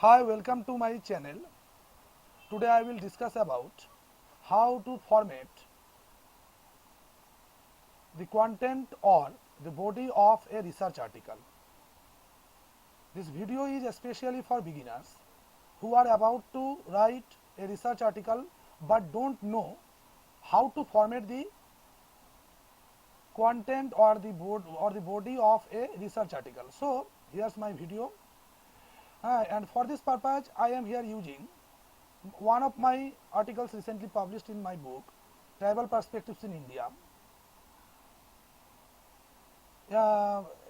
Hi, welcome to my channel. Today I will discuss about how to format the content or the body of a research article. This video is especially for beginners who are about to write a research article but don't know how to format the content or the body of a research article. So here's my video. And for this purpose I am here using one of my articles recently published in my book Tribal Perspectives in India.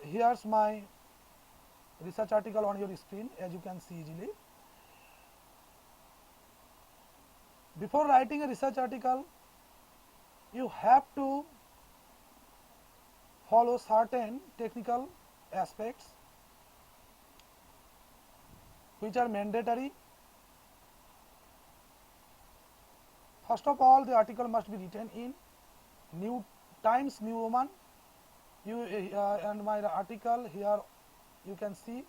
Here's my research article on your screen, as you can see easily. Before writing a research article, you have to follow certain technical aspects which are mandatory. First of all, the article must be written in Times New Roman. And my article here you can see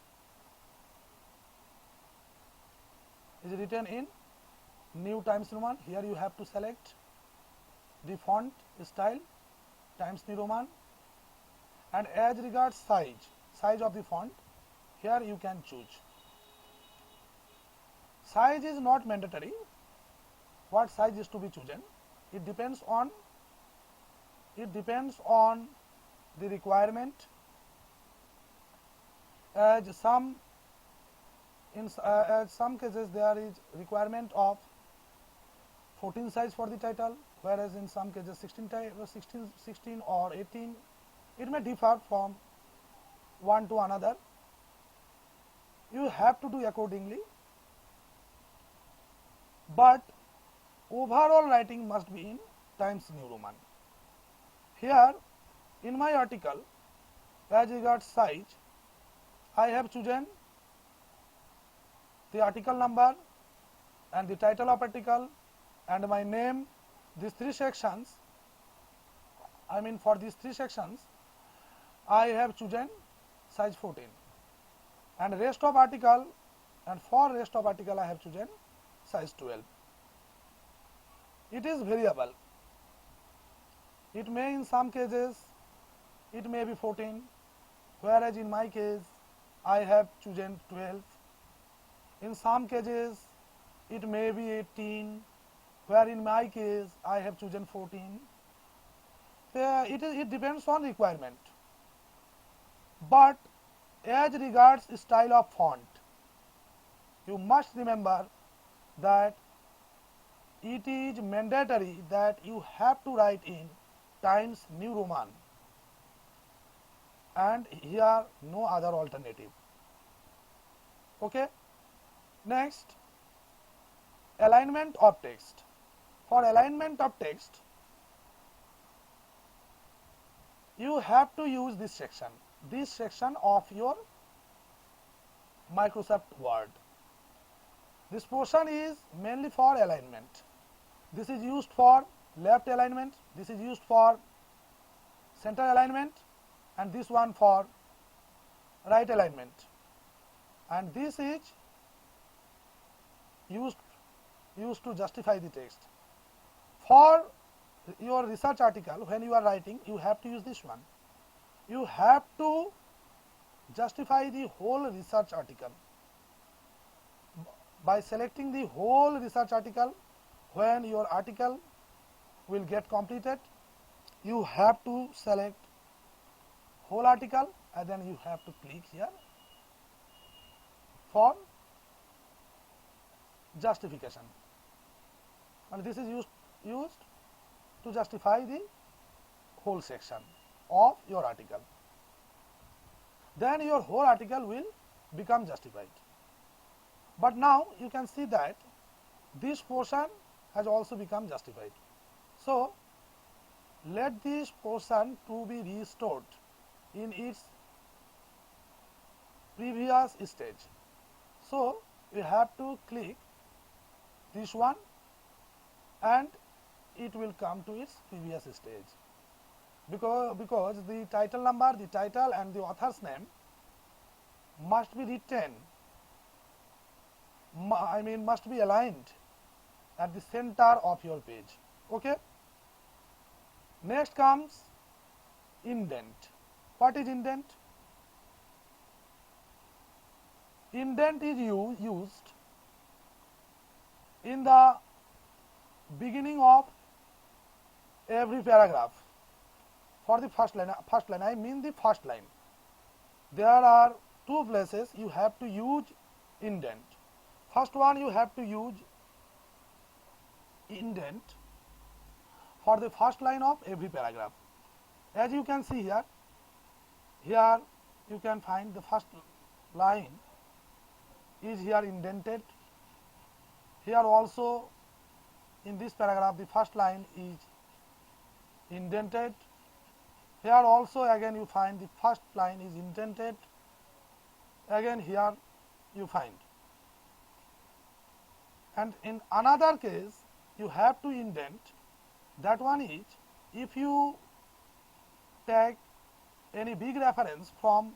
is written in New Times Roman. Here you have to select the font style Times New Roman, and as regards size of the font, here you can choose. Size is not mandatory. What size is to be chosen? It depends on the requirement. As some cases there is requirement of 14 size for the title, whereas in some cases 16 or 18. It may differ from one to another. You have to do accordingly, but overall writing must be in Times New Roman. Here in my article, as regards size, I have chosen the article number and the title of article and my name. These three sections, for these three sections I have chosen size 14, and for rest of article I have chosen size 12. It is variable. It may, in some cases it may be 14, whereas in my case I have chosen 12. In some cases it may be 18, where in my case I have chosen 14. It depends on requirement. But as regards style of font, you must remember that it is mandatory that you have to write in Times New Roman, and here no other alternative. Okay. Next, alignment of text. For alignment of text, you have to use this section of your Microsoft Word. This portion is mainly for alignment. This is used for left alignment, this is used for center alignment, and this one for right alignment, and this is used to justify the text. For your research article, when you are writing, you have to use this one. You have to justify the whole research article by selecting the whole research article. When your article will get completed, you have to select whole article, and then you have to click here for justification, and this is used to justify the whole section of your article. Then your whole article will become justified. But now you can see that this portion has also become justified. So let this portion to be restored in its previous stage. So we have to click this one, and it will come to its previous stage, because the title number, the title and the author's name must be written must be aligned at the center of your page. Okay. Next comes indent. What is indent? Indent is used in the beginning of every paragraph. For the first line, I mean the first line. There are two places you have to use indent. First one, you have to use indent for the first line of every paragraph. As you can see here, you can find the first line is here indented. Here also in this paragraph the first line is indented. Here also again you find the first line is indented. Again here you find. And in another case you have to indent. That one is if you take any big reference from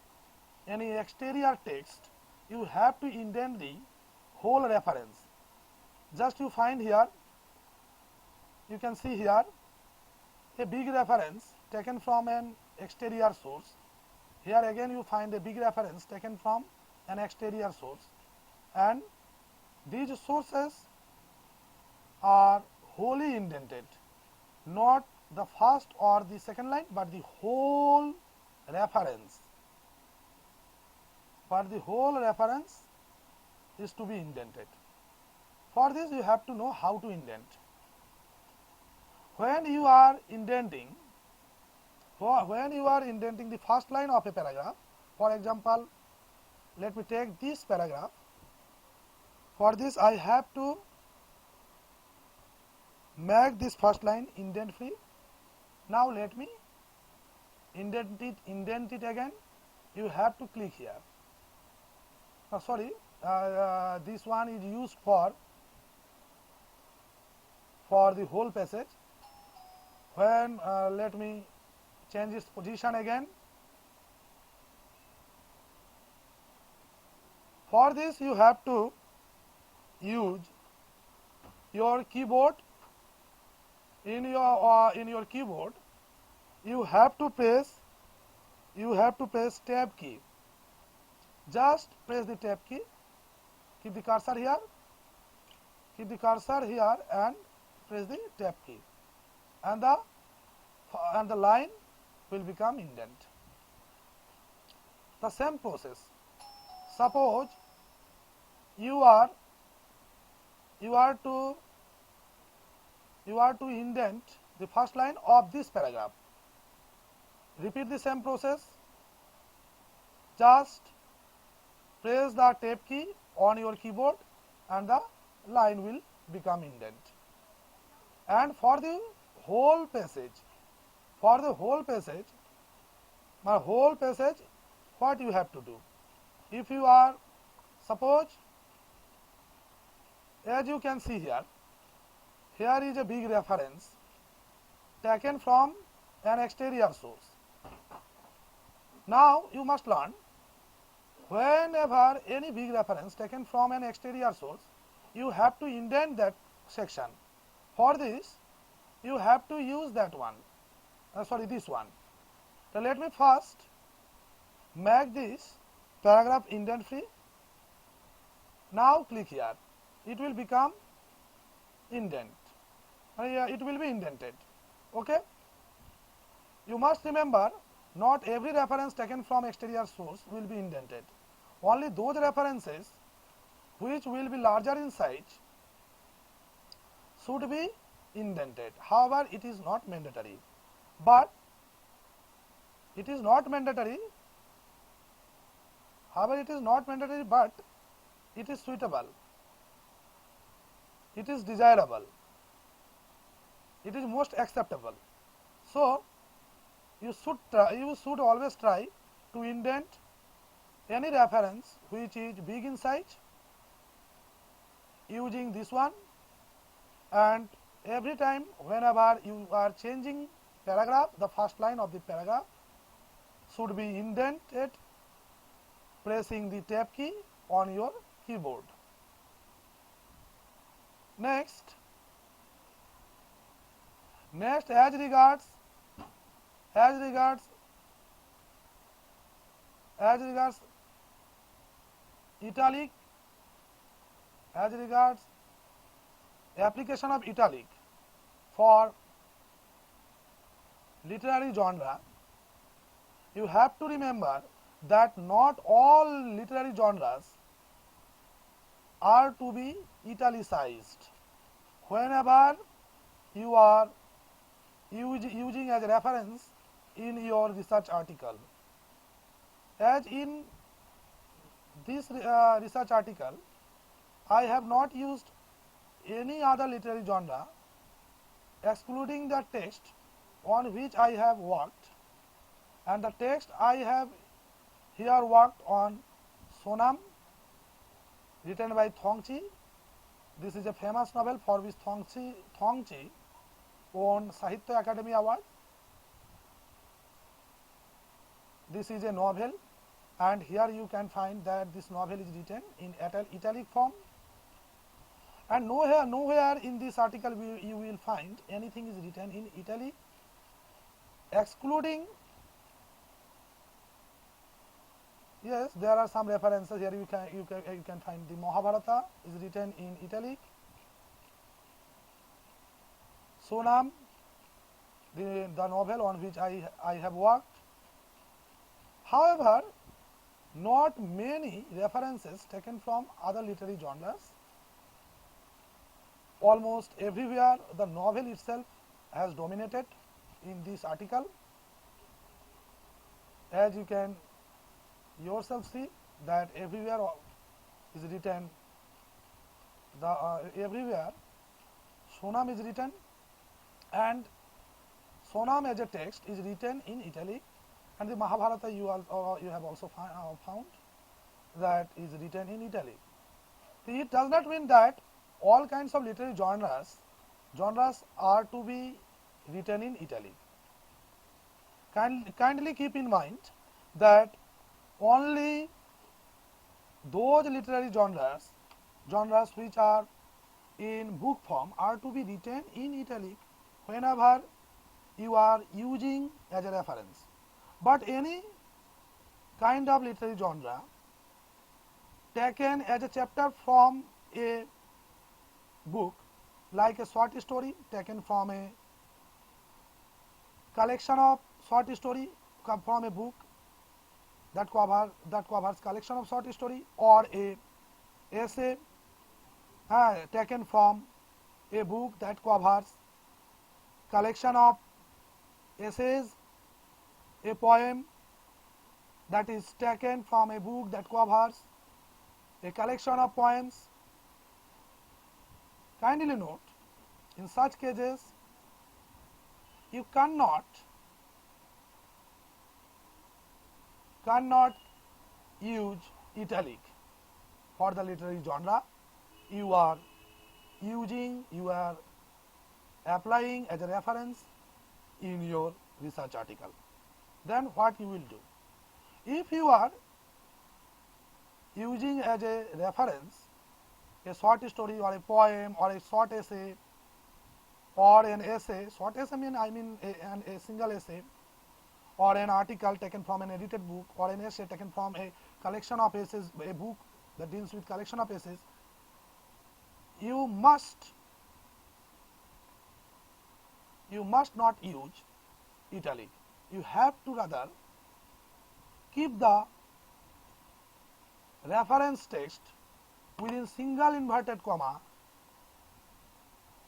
any exterior text, you have to indent the whole reference. Just you find here, you can see here a big reference taken from an exterior source. Here again you find a big reference taken from an exterior source, and these sources are wholly indented, not the first or the second line, but the whole reference. But the whole reference is to be indented. For this you have to know how to indent. When you are indenting the first line of a paragraph, for example, let me take this paragraph. For this I have to make this first line indent free. Now let me indent it again. You have to click here. This one is used for the whole passage. When let me change its position again. For this you have to use your keyboard. In your keyboard you have to press tab key. Just press the tab key. Keep the cursor here. Keep the cursor here and press the tab key, and the line will become indent. The same process. Suppose you are to indent the first line of this paragraph. Repeat the same process. Just press the tab key on your keyboard and the line will become indent. And for the whole passage, what you have to do? If you are, suppose, as you can see here is a big reference taken from an exterior source. Now you must learn, whenever any big reference taken from an exterior source, you have to indent that section. For this you have to use that one, this one. So let me first make this paragraph indent free. Now click here. It will become indent. It will be indented. Okay. You must remember, not every reference taken from exterior source will be indented. Only those references which will be larger in size should be indented. However, it is not mandatory. But it is suitable. It is desirable. It is most acceptable. So you should always try to indent any reference which is big in size using this one, and every time whenever you are changing paragraph, the first line of the paragraph should be indented, pressing the tab key on your keyboard. Next, as regards italic, as regards application of italic for literary genre, you have to remember that not all literary genres are to be italicized. Whenever you are using as a reference in your research article, as in this research article, I have not used any other literary genre excluding the text on which I have worked, and the text I have here worked on Sonam, written by Thongchi. This is a famous novel for which Thongchi won Sahitya Academy Award. This is a novel, and here you can find that this novel is written in italic form, and nowhere in this article you will find anything is written in italic, excluding, yes, there are some references here. You can find the Mahabharata is written in italic, Sonam, the novel on which I have worked. However, not many references taken from other literary genres. Almost everywhere the novel itself has dominated in this article. As you can yourself see that everywhere is written, everywhere Sonam is written, and Sonam as a text is written in italic, and the Mahabharata you have also found that is written in italic. It does not mean that all kinds of literary genres are to be written in italic. Kindly keep in mind that only those literary genres which are in book form are to be written in italic whenever you are using as a reference. But any kind of literary genre taken as a chapter from a book, like a short story taken from a collection of short story from a book that covers collection of short story, or a essay taken from a book that covers collection of essays, a poem that is taken from a book that covers a collection of poems. Kindly note, in such cases you cannot use italic for the literary genre you are applying as a reference in your research article. Then what you will do? If you are using as a reference a short story or a poem or a short essay or an essay, short essay I mean a single essay, or an article taken from an edited book, or an essay taken from a collection of essays, a book that deals with collection of essays, you must not use italic. You have to rather keep the reference text within single inverted comma,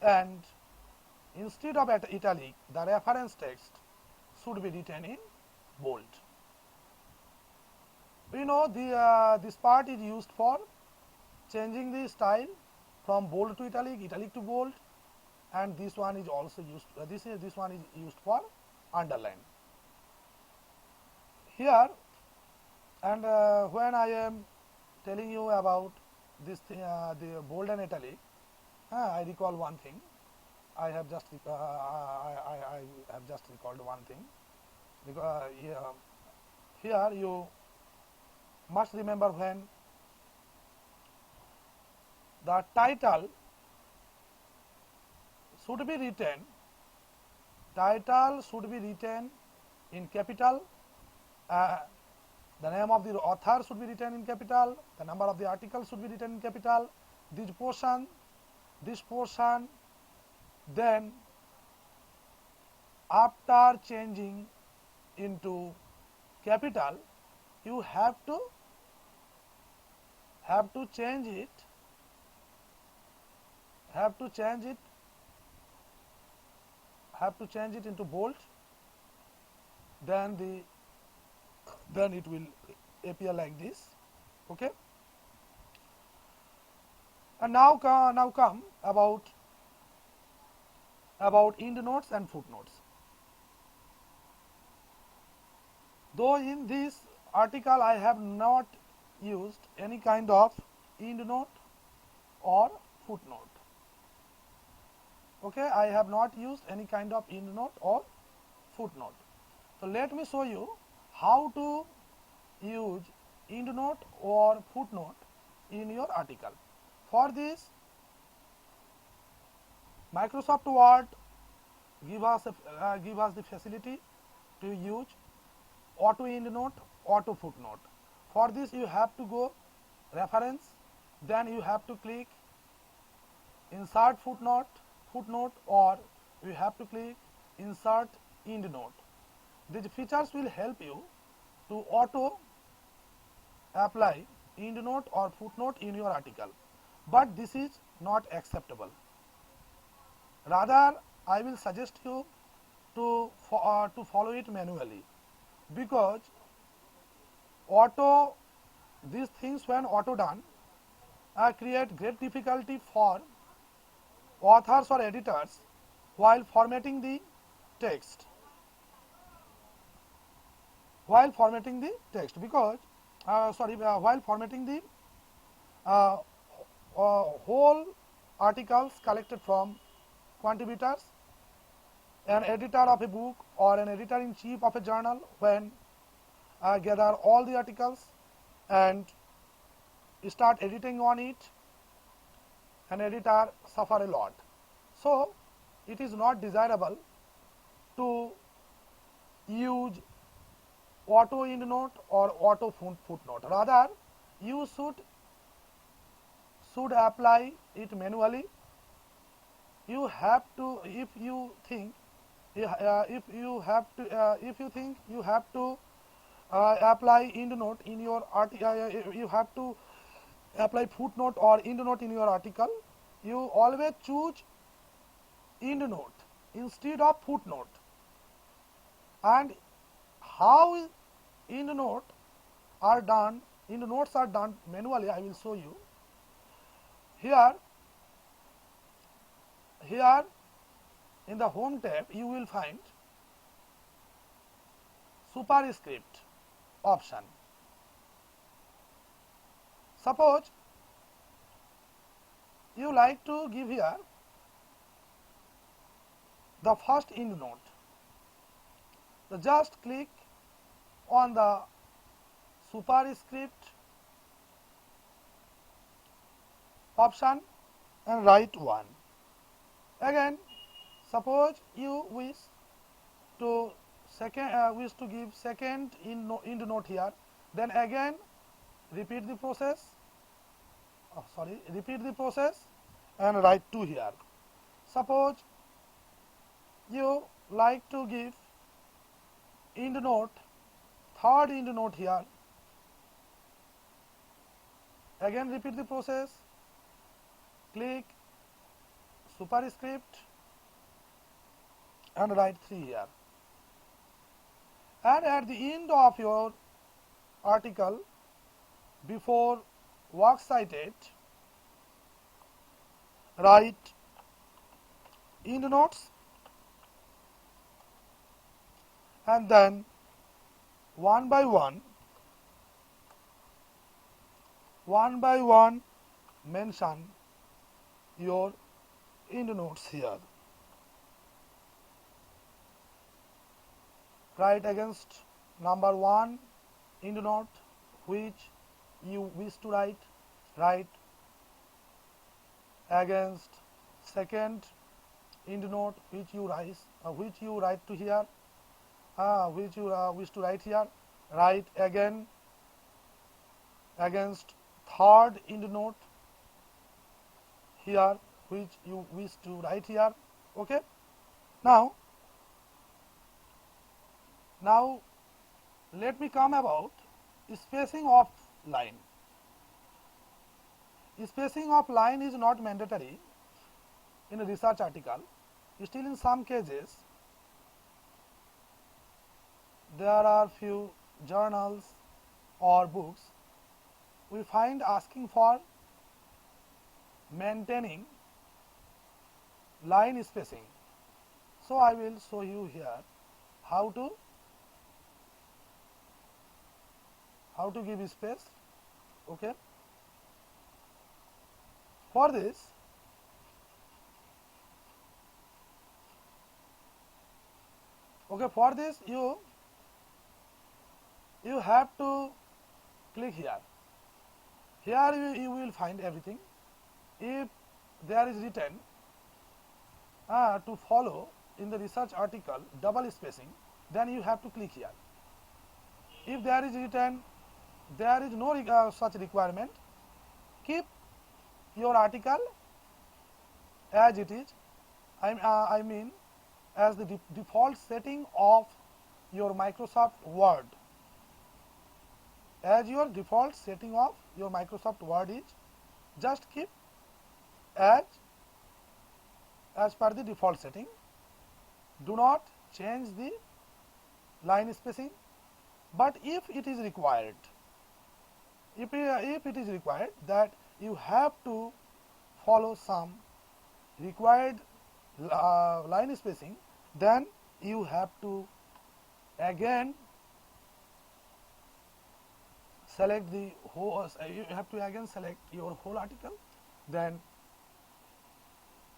and instead of italic, the reference text should be written in bold. We know this part is used for changing the style from bold to italic, italic to bold, and this one is also used. This one is used for underline. Here, and when I am telling you about this thing, the bold and italic, I recall one thing. I have just recalled one thing, because here you must remember when the title should be written, title should be written in capital, the name of the author should be written in capital, the number of the article should be written in capital, this portion, then after changing into capital, you have to change it, into bold, then it will appear like this. Okay. And now come about endnotes and footnotes. Though in this article I have not used any kind of endnote or footnote. Okay, I have not used any kind of endnote or footnote. So let me show you how to use endnote or footnote in your article. For this, Microsoft Word give us the facility to use auto endnote, auto footnote. For this, you have to go reference, then you have to click insert footnote, or you have to click insert endnote. These features will help you to auto apply endnote or footnote in your article, but this is not acceptable. Rather, I will suggest you to follow it manually, because these things when auto done create great difficulty for authors or editors while formatting the text. While formatting the whole articles collected from contributors, an editor of a book or an editor-in-chief of a journal, when gather all the articles and start editing on it, an editor suffer a lot. So it is not desirable to use auto endnote or auto footnote. Rather, you should apply it manually. You have to, if you think you have to apply endnote in your article, you have to apply footnote or endnote in your article, you always choose endnote instead of footnote. And how endnotes are done manually, I will show you. Here in the home tab you will find superscript option. Suppose you like to give here the first endnote, so just click on the superscript option and write 1. Again, suppose you wish to give second endnote here, then again repeat the process and write 2 here. Suppose you like to give endnote, third endnote here, again repeat the process, click superscript and write 3 here. And at the end of your article, before works cited, write endnotes and then one by one mention your endnotes here. Write against number 1 endnote which you wish to write against second end note which you write to here, which you wish to write here, write again against third end note here which you wish to write here. Okay. Now let me come about spacing of line. Spacing of line is not mandatory in a research article. Still, in some cases, there are few journals or books we find asking for maintaining line spacing. So, I will show you here how to give space. Okay. For this, you have to click here. Here you will find everything. If there is written to follow in the research article double spacing, then you have to click here. If there is written there is no such requirement, keep your article as it is. I mean as the default setting of your Microsoft Word. As your default setting of your Microsoft Word is, just keep as per the default setting. Do not change the line spacing. But if it is required, that you have to follow some required line spacing, then you have to again select the whole. You have to again select your whole article, then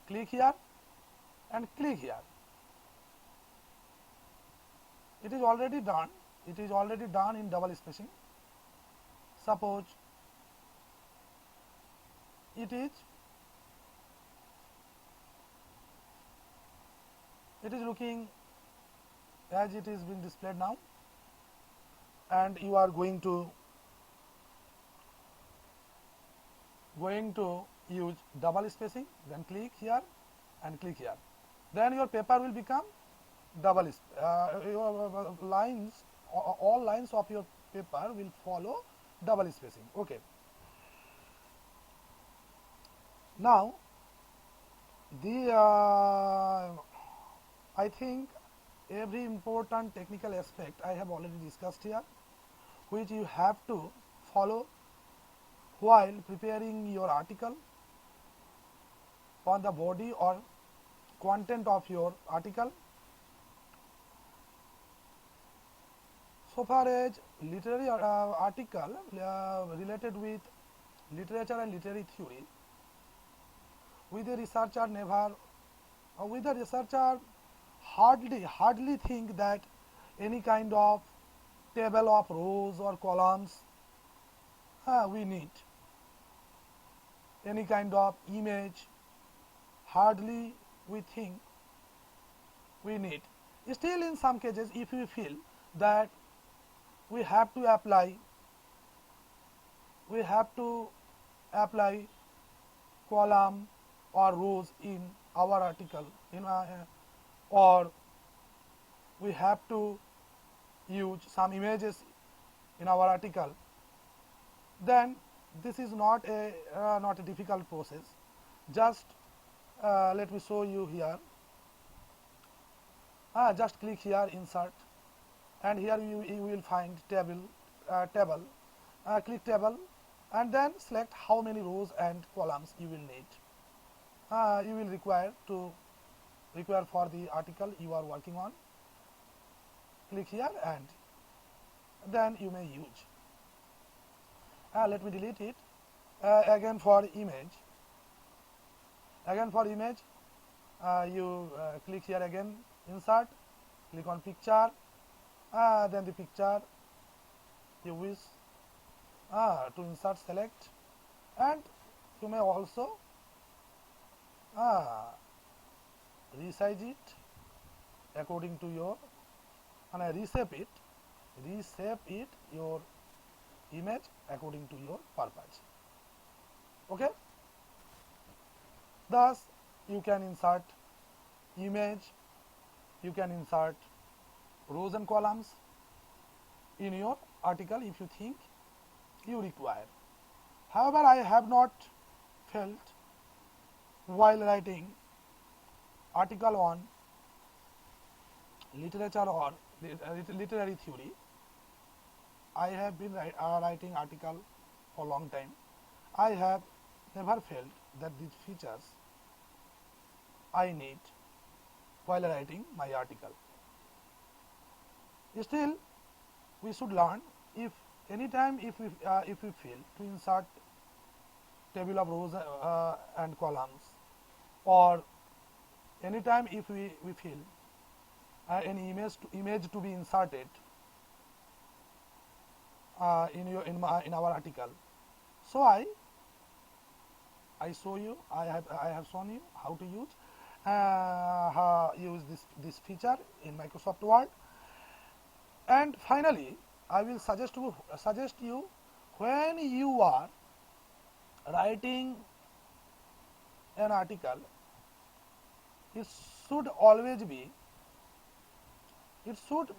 click here and click here. It is already done. It is already done in double spacing. Suppose it is looking as it is being displayed now, and you are going to use double spacing, then click here and click here. Then your paper will become double your lines, all lines of your paper will follow double spacing. Okay. Now I think every important technical aspect I have already discussed here, which you have to follow while preparing your article for the body or content of your article. So far as literary article related with literature and literary theory, with a researcher hardly think that any kind of table of rows or columns we need. Any kind of image, hardly we think we need. Still, in some cases, if we feel that we have to apply column or rows in our article, or we have to use some images in our article, then this is not a difficult process. Just let me show you here. Just click here, insert, and here you will find table. Click table, and then select how many rows and columns you will need. You will require for the article you are working on. Click here, and then you may use. Let me delete it. Again for image. You click here again, insert, click on picture, then the picture you wish to insert, select, and you may also resize it according to your, and reshape it your image according to your purpose. Okay. Thus you can insert image, you can insert rows and columns in your article if you think you require. However, I have not felt while writing article on literature or literary theory. I have been writing article for a long time. I have never felt that these features I need while writing my article. Still, we should learn, if anytime if we feel to insert table of rows and columns, or anytime if we feel any image to be inserted in our article. So I show you, I have shown you how to use this feature in Microsoft Word. And finally, I will suggest you when you are writing an article, it should always be not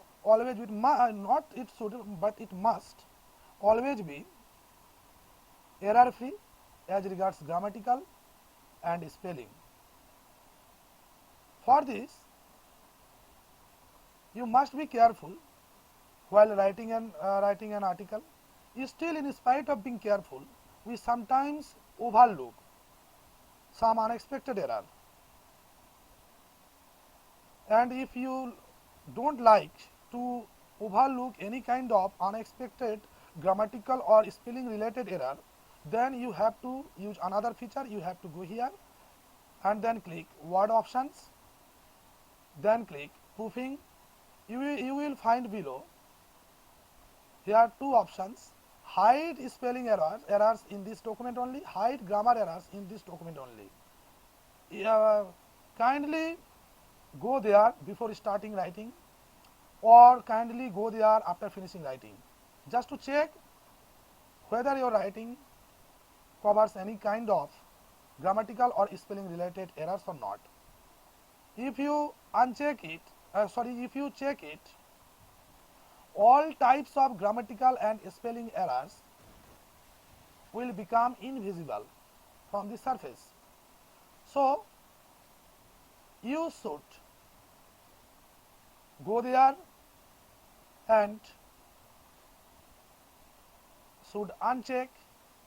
it should, but it must always be error free as regards grammatical and spelling. For this, you must be careful while writing an article. Still, in spite of being careful, we sometimes overlook some unexpected error. And if you don't like to overlook any kind of unexpected grammatical or spelling related error, then you have to use another feature. You have to go here and then click word options, then click proofing. You will find below here two options: hide spelling errors in this document only, hide grammar errors in this document only. Kindly go there before starting writing, or kindly go there after finishing writing, just to check whether your writing covers any kind of grammatical or spelling related errors or not. If you if you check it, all types of grammatical and spelling errors will become invisible from the surface. So you should go there and should uncheck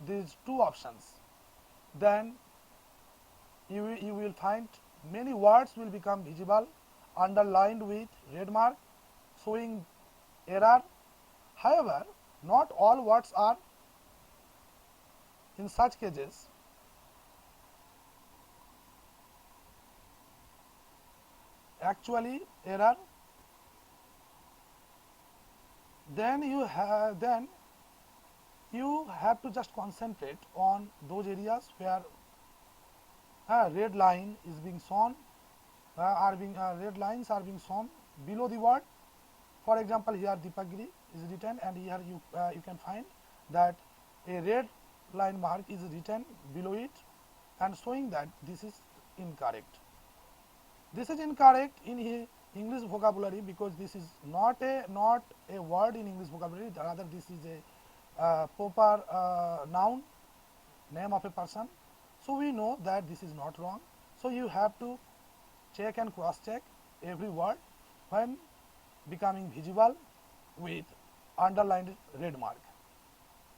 these two options. Then you will find many words will become visible, underlined with red mark showing error. However, not all words are in such cases actually error. Then you have to just concentrate on those areas where red line is being shown, red lines are being shown below the word. For example, here Deepagiri is written, and here you can find that a red line mark is written below it and showing that this is incorrect. This is incorrect in English vocabulary, because this is not a word in English vocabulary. Rather, this is a proper noun, name of a person. So we know that this is not wrong. So you have to check and cross check every word when becoming visible with underlined red mark.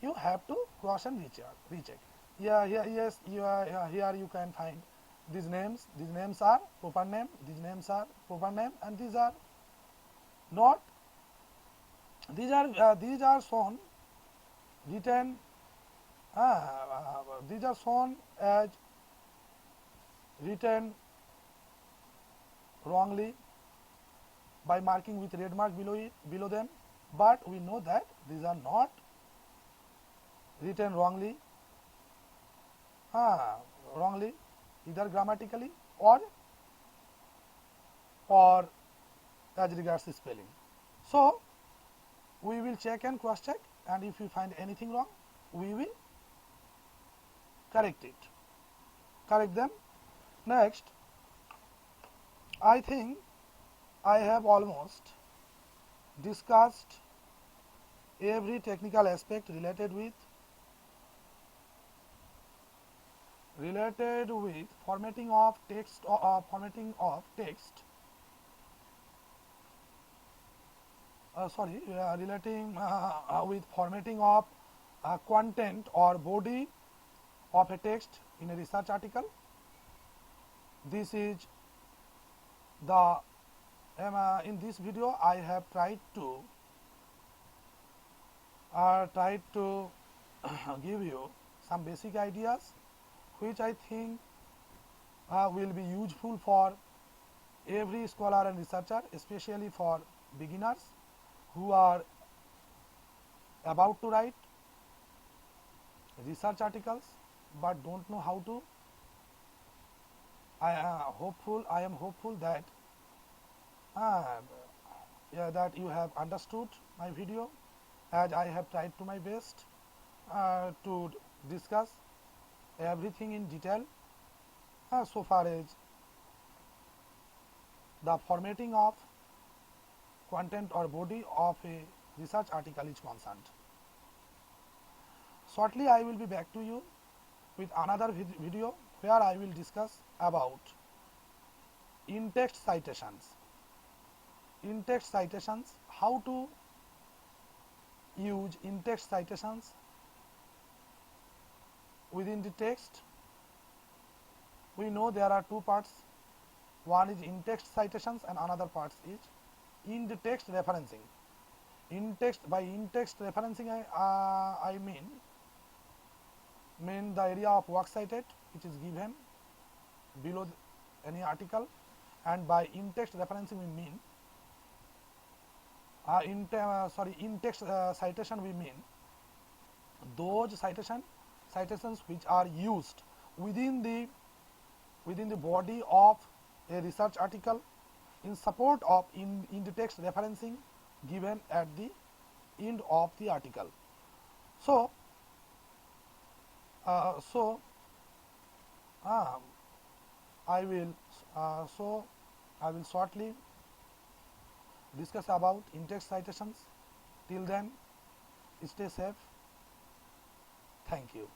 You have to cross and recheck. Here you can find these names. These names are proper name. These names are proper name, and these are not. These are shown written. These are shown as written wrongly by marking with red mark below them, but we know that these are not written wrongly, either grammatically or or as regards the spelling. So we will check and cross check, and if we find anything wrong, we will correct them. Next, I think I have almost discussed every technical aspect related with formatting of text relating with formatting of content or body of a text in a research article. This is the in this video I have tried to give you some basic ideas which I think will be useful for every scholar and researcher, especially for beginners who are about to write research articles but don't know how to. I am hopeful that that you have understood my video, as I have tried to my best to discuss everything in detail so far as the formatting of content or body of a research article is concerned. Shortly I will be back to you with another video where I will discuss about in-text citations. In-text citations, how to use in-text citations within the text. We know there are two parts. One is in-text citations and another part is in-text referencing. By in-text referencing I mean the area of work cited which is given below any article, and by in-text referencing we mean in-text citation we mean those citations which are used within the body of a research article in support of in-text referencing given at the end of the article. So I will shortly discuss about in-text citations. Till then, stay safe. Thank you.